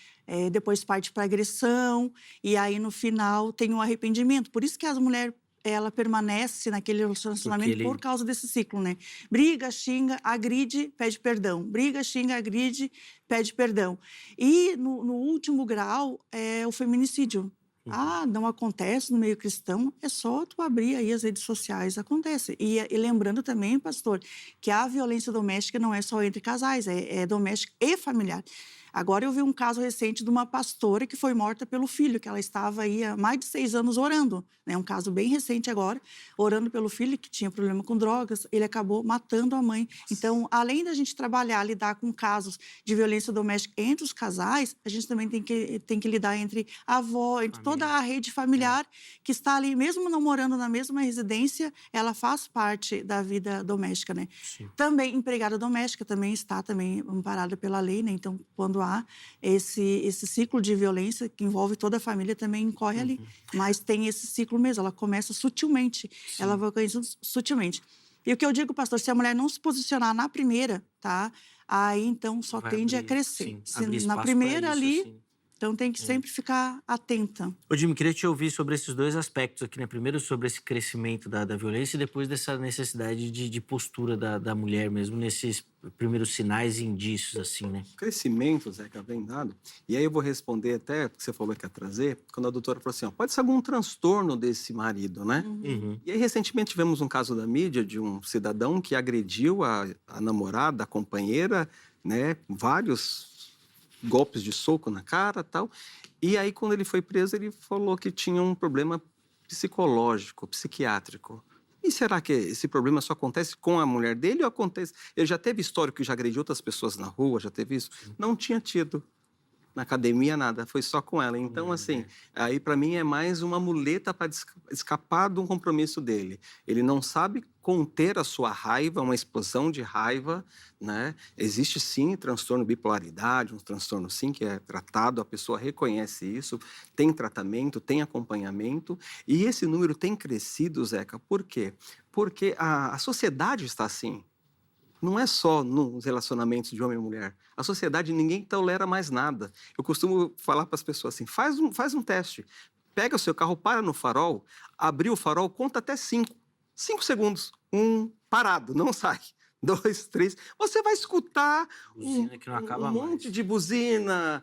Depois parte para agressão, e aí no final tem um arrependimento. Por isso que as mulheres ela permanece naquele relacionamento Porque por ele... causa desse ciclo, né? Briga, xinga, agride, pede perdão. Briga, xinga, agride, pede perdão. E no último grau é o feminicídio. Uhum. Ah, não acontece no meio cristão, é só tu abrir aí as redes sociais, acontece. E lembrando também, pastor, que a violência doméstica não é só entre casais, é doméstica e familiar. Agora eu vi um caso recente de uma pastora que foi morta pelo filho, que ela estava aí há mais de 6 anos orando, né? Um caso bem recente agora, orando pelo filho que tinha problema com drogas, ele acabou matando a mãe. Então, além da gente trabalhar, lidar com casos de violência doméstica entre os casais, a gente também tem que lidar entre a avó, entre toda Família. a rede familiar que está ali, mesmo não morando na mesma residência, ela faz parte da vida doméstica, né? Sim. Também empregada doméstica também está também amparada pela lei, né? Então, quando há esse ciclo de violência que envolve toda a família, também incorre ali. Mas tem esse ciclo mesmo, ela começa sutilmente, ela vai conhecendo sutilmente. E o que eu digo, pastor, se a mulher não se posicionar na primeira, tá? Aí, então, só Vai tende a abrir, crescer. sim, Se abrir na espaço para primeira isso, ali, assim. então tem que sempre ficar atenta. Ô, Jimmy, queria te ouvir sobre esses dois aspectos aqui, né? Primeiro sobre esse crescimento da violência e depois dessa necessidade de postura da mulher mesmo, nesses primeiros sinais e indícios, assim, né? Crescimento, Zeca, vem dado. E aí eu vou responder até, porque você falou que ia trazer, quando a doutora falou assim, ó, pode ser algum transtorno desse marido, né? Uhum. E aí, recentemente, tivemos um caso da mídia de um cidadão que agrediu a namorada, a companheira, né? Vários golpes de soco na cara e tal. E aí, quando ele foi preso, ele falou que tinha um problema psicológico, psiquiátrico. E será que esse problema só acontece com a mulher dele ou acontece... Ele já teve histórico que já agrediu outras pessoas na rua, já teve isso? Não tinha tido. Na academia, nada, foi só com ela. Então, assim, aí para mim é mais uma muleta para escapar de um compromisso dele. Ele não sabe conter a sua raiva, uma explosão de raiva, né? Existe sim transtorno bipolaridade, um transtorno sim que é tratado, a pessoa reconhece isso, tem tratamento, tem acompanhamento, e esse número tem crescido, Zeca, por quê? Porque a sociedade está assim. Não é só nos relacionamentos de homem e mulher. A sociedade, ninguém tolera mais nada. Eu costumo falar para as pessoas assim, faz um teste. Pega o seu carro, para no farol, abriu o farol, conta até 5. 5 segundos. Parado, não sai. 2, 3. Você vai escutar Buzina que não acaba um monte mais. de buzina,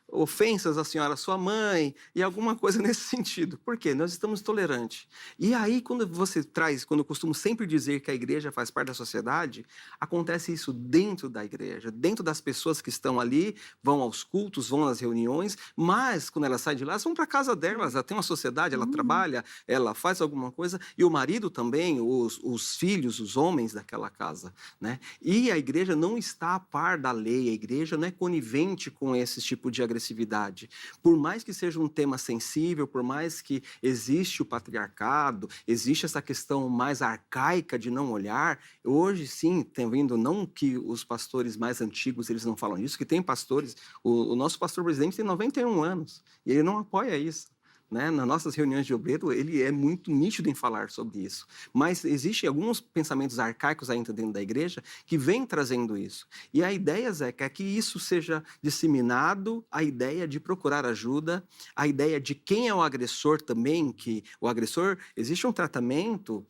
ofensas à senhora, sua mãe, e alguma coisa nesse sentido. Por quê? Nós estamos tolerantes. E aí, quando eu costumo sempre dizer que a igreja faz parte da sociedade, acontece isso dentro da igreja, dentro das pessoas que estão ali, vão aos cultos, vão às reuniões, mas quando elas saem de lá, elas vão para a casa delas, ela tem uma sociedade, ela trabalha, ela faz alguma coisa, e o marido também, os filhos, os homens daquela casa, né? E a igreja não está a par da lei, a igreja não é conivente com esse tipo de agressividade. Por mais que seja um tema sensível, por mais que existe o patriarcado, existe essa questão mais arcaica de não olhar, hoje sim, tem vindo, não que os pastores mais antigos eles não falam isso, que tem pastores, o nosso pastor presidente tem 91 anos, e ele não apoia isso. Né? Nas nossas reuniões de obreiro, ele é muito nítido em falar sobre isso. Mas existem alguns pensamentos arcaicos ainda dentro da igreja que vêm trazendo isso. E a ideia, Zé, é que isso seja disseminado, a ideia de procurar ajuda, a ideia de quem é o agressor também, que o agressor, existe um tratamento,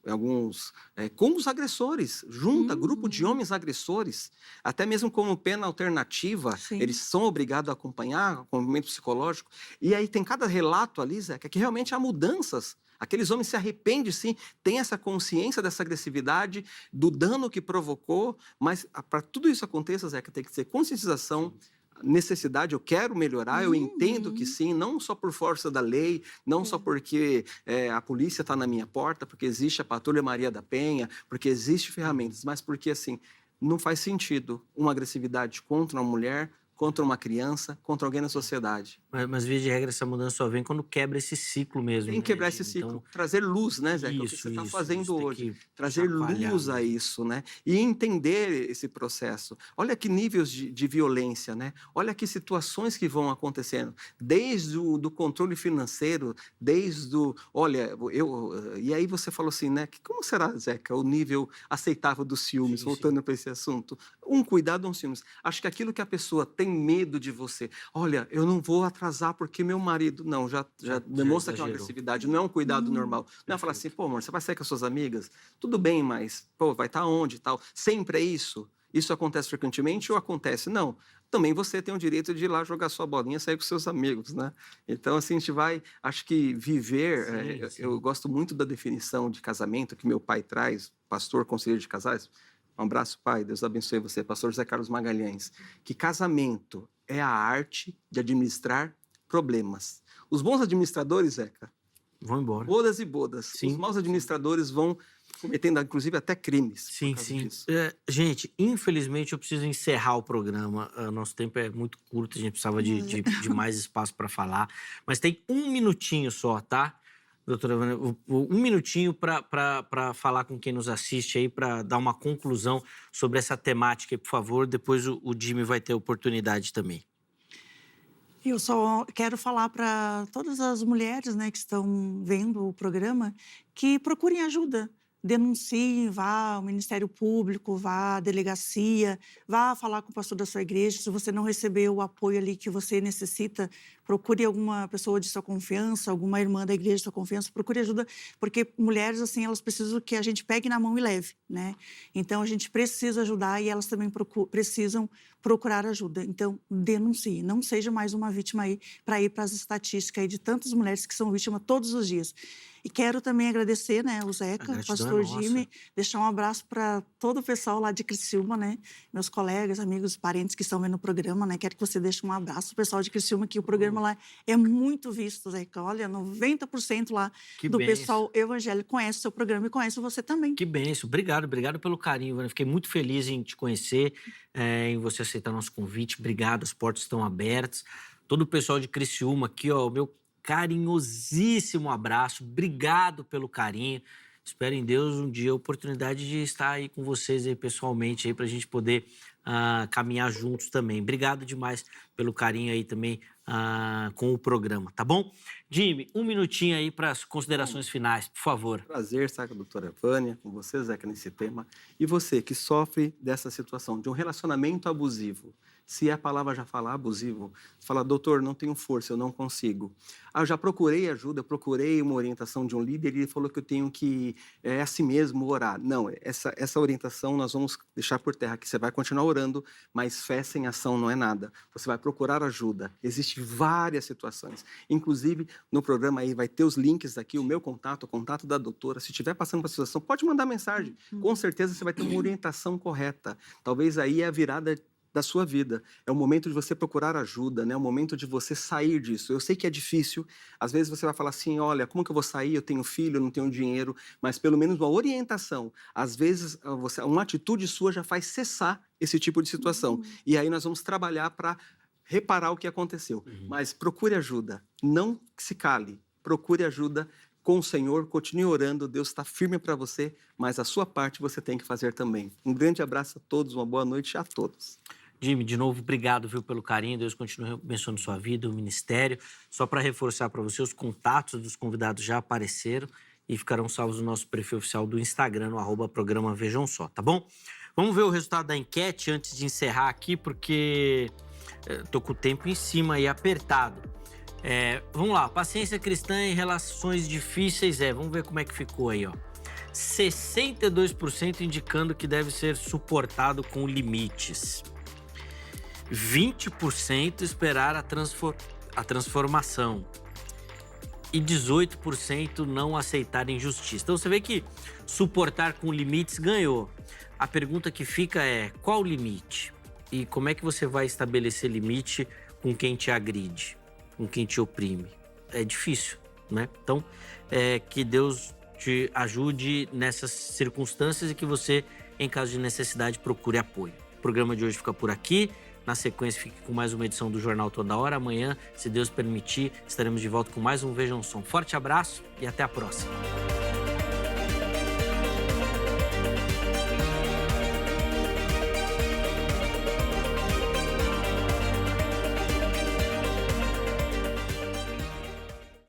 com os agressores, junta grupo de homens agressores, até mesmo como pena alternativa, Sim. eles são obrigados a acompanhar acompanhamento psicológico. E aí tem cada relato ali, Zé, que realmente há mudanças. Aqueles homens se arrependem, sim, têm essa consciência dessa agressividade, do dano que provocou, mas para tudo isso aconteça, Zé, tem que ser conscientização, necessidade, eu quero melhorar, eu entendo que sim, não só por força da lei, não só porque a polícia está na minha porta, porque existe a Patrulha Maria da Penha, porque existem ferramentas, mas porque, assim, não faz sentido uma agressividade contra uma mulher, contra uma criança, contra alguém na sociedade. Mas via de regra, essa mudança só vem quando quebra esse ciclo mesmo. Tem que quebrar esse ciclo, Então, trazer luz, né, Zé? Que é o que você está fazendo hoje. Trazer luz a isso, né? E entender esse processo. Olha que níveis de violência, né? Olha que situações que vão acontecendo. Desde do controle financeiro, desde o... Olha, e aí você falou assim, né? Como será, Zeca, o nível aceitável dos ciúmes, voltando para esse assunto? Um cuidado, um ciúmes. Acho que aquilo que a pessoa tem medo de você, olha, eu não vou atrasar porque meu marido... Não, já demonstra que é uma exagerou. agressividade, não é um cuidado normal. Não é falar assim, pô, amor, você vai sair com as suas amigas? Tudo bem, mas, pô, vai estar onde e tal? Sempre é isso? Isso acontece frequentemente ou acontece? Não. Também você tem o direito de ir lá jogar sua bolinha e sair com seus amigos, né? Então, assim, a gente vai... Acho que viver... Sim. Eu gosto muito da definição de casamento que meu pai traz, pastor, conselheiro de casais. Um abraço, pai. Deus abençoe você. Pastor José Carlos Magalhães. Que casamento é a arte de administrar problemas. Os bons administradores, Zeca, Vão embora. bodas e bodas. Sim. Os maus administradores vão cometendo, inclusive, até crimes. Sim, por causa sim. disso. Gente, infelizmente eu preciso encerrar o programa. Nosso tempo é muito curto, a gente precisava de mais espaço para falar. Mas tem um minutinho só, tá? Doutora Vânia, um minutinho para falar com quem nos assiste aí, para dar uma conclusão sobre essa temática aí, por favor. Depois o Jimmy vai ter oportunidade também. Eu só quero falar para todas as mulheres, né, que estão vendo o programa, que procurem ajuda. Denunciem, vá ao Ministério Público, vá à delegacia, vá falar com o pastor da sua igreja. Se você não recebeu o apoio ali que você necessita, procure alguma pessoa de sua confiança, alguma irmã da igreja de sua confiança, procure ajuda, porque mulheres, assim, elas precisam que a gente pegue na mão e leve, né? Então, a gente precisa ajudar e elas também precisam procurar ajuda. Então, denuncie, não seja mais uma vítima aí para ir para as estatísticas aí de tantas mulheres que são vítimas todos os dias. E quero também agradecer, né, o Zeca, o pastor Jimmy, deixar um abraço para todo o pessoal lá de Criciúma, né, meus colegas, amigos, parentes que estão vendo o programa, né, quero que você deixe um abraço pro pessoal de Criciúma, que o programa lá é muito visto, Zeca, olha, 90% lá do pessoal evangélico conhece o seu programa e conhece você também. Que bênção, obrigado pelo carinho, Vânia. Fiquei muito feliz em te conhecer, em você aceitar nosso convite, obrigado, as portas estão abertas. Todo o pessoal de Criciúma aqui, ó, o meu carinhosíssimo abraço, obrigado pelo carinho. Espero em Deus um dia a oportunidade de estar aí com vocês aí pessoalmente aí para a gente poder caminhar juntos também. Obrigado demais pelo carinho aí também com o programa, tá bom? Jimmy, um minutinho aí para as considerações finais, por favor. Prazer estar com a doutora Vânia, com você, Zeca, nesse tema. E você que sofre dessa situação, de um relacionamento abusivo. Se a palavra já fala abusivo, fala, doutor, não tenho força, eu não consigo. Eu já procurei ajuda, eu procurei uma orientação de um líder e ele falou que eu tenho que, assim mesmo, orar. Não, essa orientação nós vamos deixar por terra, que você vai continuar orando, mas fé sem ação não é nada. Você vai procurar ajuda. Existem várias situações. Inclusive, no programa aí vai ter os links aqui, o meu contato, o contato da doutora. Se estiver passando por essa situação, pode mandar mensagem. Com certeza você vai ter uma orientação correta. Talvez aí é a virada da sua vida. É o momento de você procurar ajuda, né? É o momento de você sair disso. Eu sei que é difícil. Às vezes você vai falar assim, olha, como que eu vou sair? Eu tenho filho, eu não tenho dinheiro. Mas pelo menos uma orientação. Às vezes, uma atitude sua já faz cessar esse tipo de situação. E aí nós vamos trabalhar para reparar o que aconteceu. Mas procure ajuda. Não se cale. Procure ajuda com o Senhor, continue orando, Deus está firme para você, mas a sua parte você tem que fazer também. Um grande abraço a todos, uma boa noite a todos. Jimmy, de novo, obrigado, viu, pelo carinho. Deus continue abençoando sua vida, o ministério. Só para reforçar para você, os contatos dos convidados já apareceram e ficarão salvos no nosso perfil oficial do Instagram, no @programa Vejam Só, tá bom? Vamos ver o resultado da enquete antes de encerrar aqui, porque tô com o tempo em cima e apertado. Vamos lá, paciência cristã em relações difíceis vamos ver como é que ficou aí, ó. 62% indicando que deve ser suportado com limites. 20% esperar a transformação. E 18% não aceitar injustiça. Então você vê que suportar com limites ganhou. A pergunta que fica é, qual o limite? E como é que você vai estabelecer limite com quem te agride? Com quem te oprime? É difícil, né? Então, que Deus te ajude nessas circunstâncias e que você, em caso de necessidade, procure apoio. O programa de hoje fica por aqui. Na sequência, fique com mais uma edição do Jornal Toda Hora. Amanhã, se Deus permitir, estaremos de volta com mais um Vejam Só. Forte abraço e até a próxima.